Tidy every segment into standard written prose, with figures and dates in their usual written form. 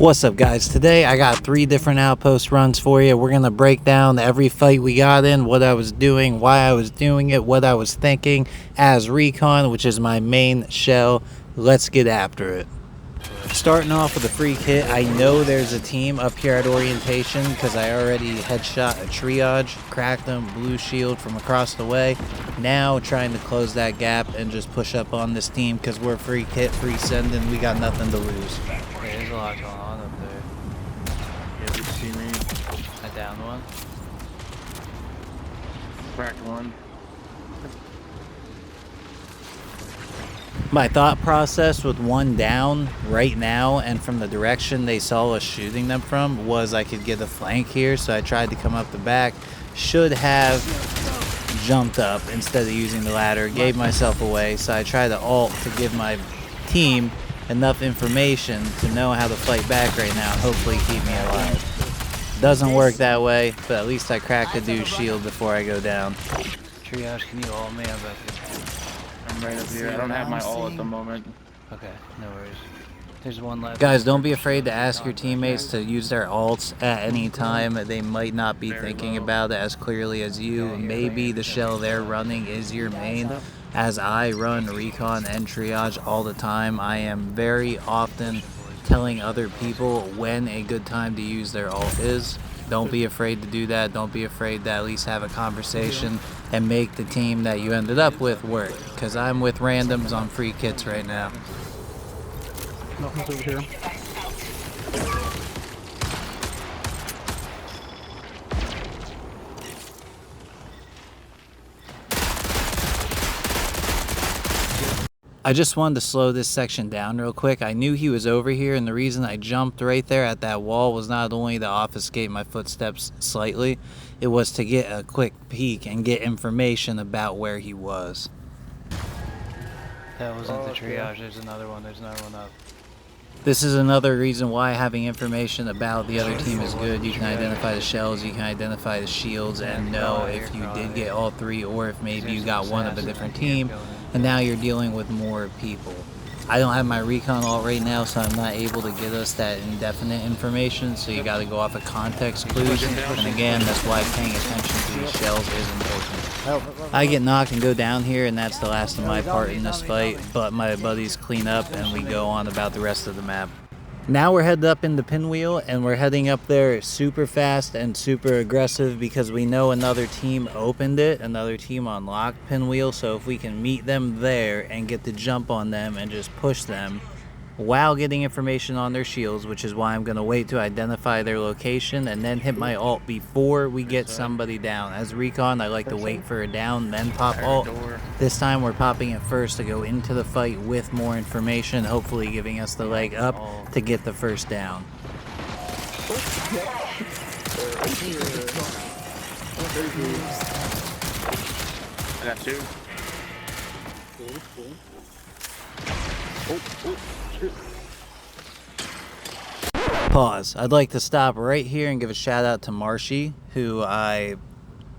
What's up, guys? Today I got 3 different outpost runs for you. We're gonna break down every fight we got in, what I was doing, why I was doing it, what I was thinking as recon, which is my main shell. Let's get after it. Starting off with a free hit, I know there's a team up here at orientation because I already headshot a triage, cracked them, blue shield from across the way. Now trying to close that gap and just push up on this team because we're free hit, free sending, we got nothing to lose. Yeah, there's a lot going on up there. Yeah, you see me. I downed one. Cracked one. My thought process with one down right now and from the direction they saw us shooting them from was I could get a flank here, so I tried to come up the back. Should have jumped up instead of using the ladder, gave myself away, so I tried to ult to give my team enough information to know how to fight back right now and hopefully keep me alive. Doesn't work that way, but at least I cracked the dude's shield before I go down. Triage, can you ult me? I'm about to. I'm right up here. I don't have my all at the moment. Okay, no worries. There's one left. Guys, don't be afraid to ask your teammates to use their ults at any time. They might not be thinking about it as clearly as you. Maybe the shell they're running is your main. As I run recon and triage all the time, I am very often telling other people when a good time to use their ult is. Don't be afraid to do that. Don't be afraid to at least have a conversation and make the team that you ended up with work. Because I'm with randoms on free kits right now. Nothing's over here. I just wanted to slow this section down real quick. I knew he was over here, and the reason I jumped right there at that wall was not only to obfuscate my footsteps slightly, it was to get a quick peek and get information about where he was. That wasn't the triage. There's another one. There's another one up. This is another reason why having information about the other team is good. You can identify the shells, you can identify the shields, and know if you did get all 3 or if maybe you got one of a different team and now you're dealing with more people. I don't have my recon ult right now, so I'm not able to get us that indefinite information, so you got to go off of context clues, and again, that's why paying attention to these shells is important. I get knocked and go down here, and that's the last of my part in this fight, but my buddies clean up and we go on about the rest of the map. Now we're headed up into Pinwheel, and we're heading up there super fast and super aggressive because we know another team opened it, another team unlocked Pinwheel, so if we can meet them there and get the jump on them and just push them while getting information on their shields, which is why I'm going to wait to identify their location and then hit my ult before we get somebody down. As recon, I like to wait for a down, then pop ult. This time we're popping it first to go into the fight with more information, hopefully giving us the leg up to get the first down. I got 2. Pause. I'd like to stop right here and give a shout out to Marshy, who I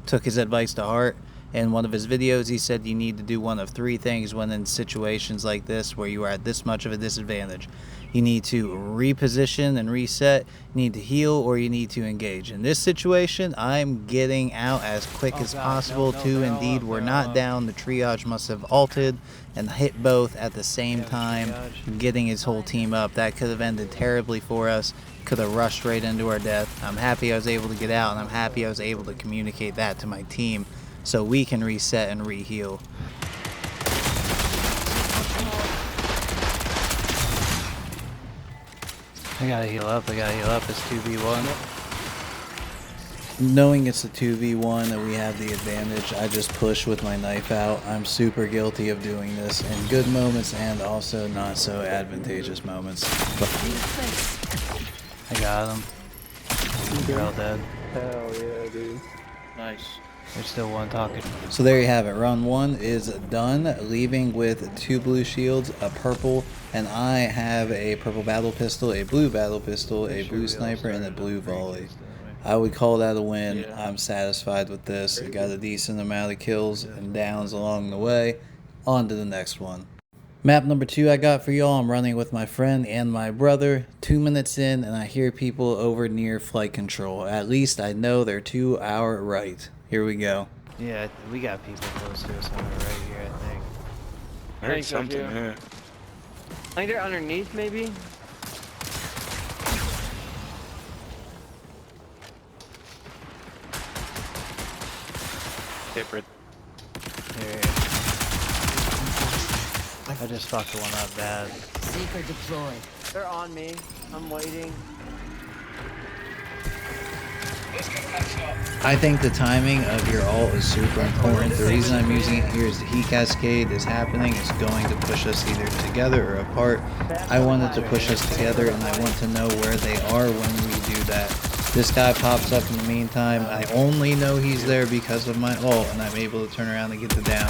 took his advice to heart. In one of his videos, he said you need to do one of 3 things when in situations like this where you are at this much of a disadvantage. You need to reposition and reset, you need to heal, or you need to engage. In this situation, I'm getting out as quick as possible to indeed we're not down. The triage must have ulted and hit both at the same time, getting his whole team up. That could have ended terribly for us, could have rushed right into our death. I'm happy I was able to get out, and I'm happy I was able to communicate that to my team so we can reset and re-heal. I gotta heal up. I gotta heal up. It's 2v1. Knowing it's a 2v1 and we have the advantage, I just push with my knife out. I'm super guilty of doing this in good moments and also not so advantageous moments. I got him. They're all dead. Hell yeah, dude. Nice. There's still one talking. So there you have it. Run 1 is done, leaving with 2 blue shields, a purple, and I have a purple battle pistol, a blue battle pistol, a blue sniper, and a blue volley. I would call that a win. I'm satisfied with this. I got a decent amount of kills and downs along the way. On to the next one. Map number 2 I got for y'all. I'm running with my friend and my brother. 2 minutes in and I hear people over near flight control. At least I know they're to our right. Here we go. Yeah, we got people close to us somewhere right here, I think. I heard something here. I think they're underneath, maybe. Different. Here. I just fucked one up bad. Seeker deployed. They're on me. I'm waiting. I think the timing of your ult is super important. The reason I'm using it here is the heat cascade is happening. It's going to push us either together or apart. I wanted to push us together and I want to know where they are when we do that. This guy pops up in the meantime. I only know he's there because of my ult and I'm able to turn around and get the down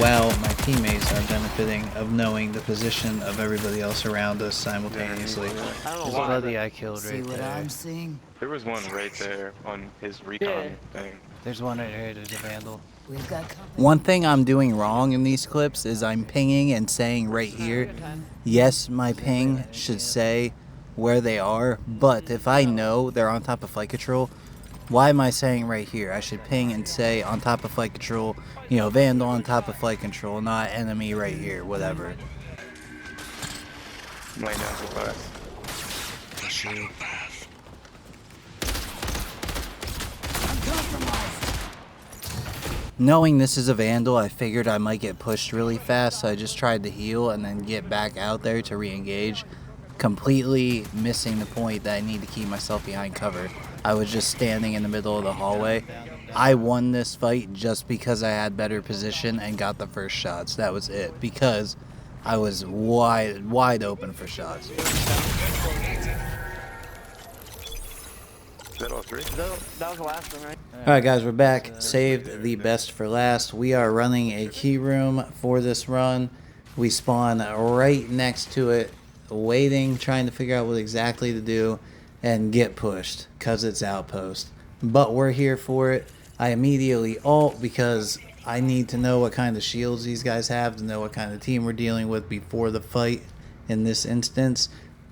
while my teammates are benefiting of knowing the position of everybody else around us simultaneously. I don't There's know a why. buddy I killed See right what there. I'm seeing? There was one right there on his recon thing. There's one right here, there's a vandal. We've got company. One thing I'm doing wrong in these clips is I'm pinging and saying right here, yes, my ping should say where they are, but if I know they're on top of flight control, why am I saying right here? I should ping and say on top of flight control, you know, vandal on top of flight control, not enemy right here, whatever. Laying down so fast. Knowing this is a vandal, I figured I might get pushed really fast, so I just tried to heal and then get back out there to re-engage, completely missing the point that I need to keep myself behind cover. I was just standing in the middle of the hallway. I won this fight just because I had better position and got the first shots. That was it, because I was wide open for shots. Is that all three? That was the last one, right? Alright guys, we're back. Saved the best for last. We are running a key room for this run. We spawn right next to it, waiting, trying to figure out what exactly to do, and get pushed, because it's Outpost. But we're here for it. I immediately ult because I need to know what kind of shields these guys have, to know what kind of team we're dealing with before the fight. In this instance,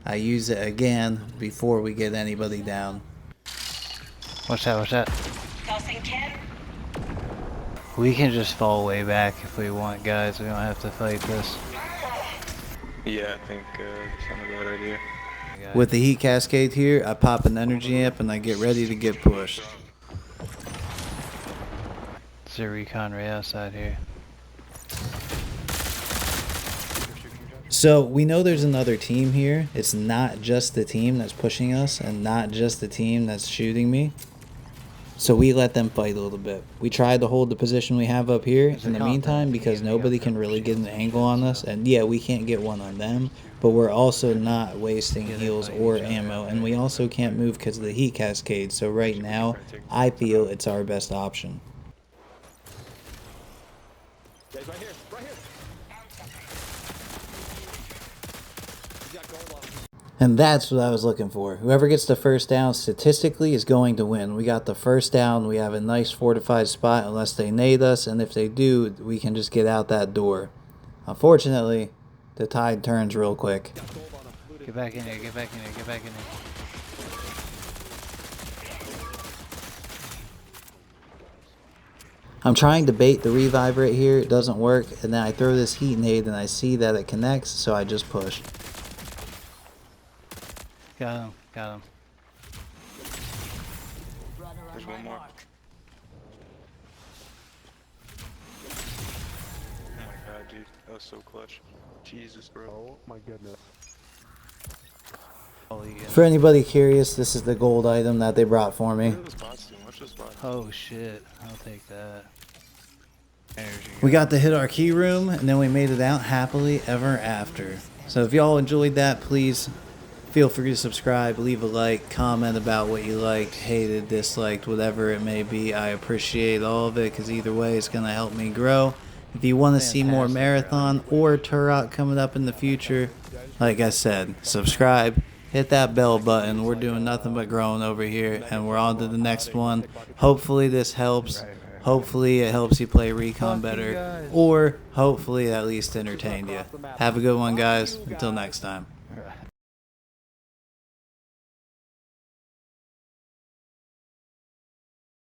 I use it again before we get anybody down. Watch that, watch that. We can just fall way back if we want, guys. We don't have to fight this. Yeah, I think it's not a bad idea. With the heat cascade here, I pop an energy amp and I get ready to get pushed. There's a recon right outside here. So we know there's another team here. It's not just the team that's pushing us and not just the team that's shooting me. So we let them fight a little bit. We tried to hold the position we have up here in the meantime because nobody can really get an angle on us. And yeah, we can't get one on them, but we're also not wasting heals or ammo. And we also can't move because of the heat cascade. So right now, I feel it's our best option. Guys, right here, right here. He's got gold on him. And that's what I was looking for. Whoever gets the first down statistically is going to win. We got the first down. We have a nice fortified spot unless they nade us. And if they do, we can just get out that door. Unfortunately, the tide turns real quick. Get back in here, get back in here, get back in here. I'm trying to bait the revive right here. It doesn't work. And then I throw this heat nade and I see that it connects. So I just push. Got him, got him. There's one more. Oh my god, dude. That was so clutch. Jesus, bro. Oh my goodness. For anybody curious, this is the gold item that they brought for me. Look at those bots doing. Watch those bots. Oh shit, I'll take that. Energy. We got to hit our key room and then we made it out happily ever after. So if y'all enjoyed that, please feel free to subscribe, leave a like, comment about what you liked, hated, disliked, whatever it may be. I appreciate all of it because either way it's going to help me grow. If you want to see more Fantastic, Marathon or Turok coming up in the future, like I said, subscribe, hit that bell button. We're doing nothing but growing over here and we're on to the next one. Hopefully this helps. Hopefully it helps you play recon Fuck you better, guys. or hopefully it at least entertained you. Have a good one, guys. Until next time. Right.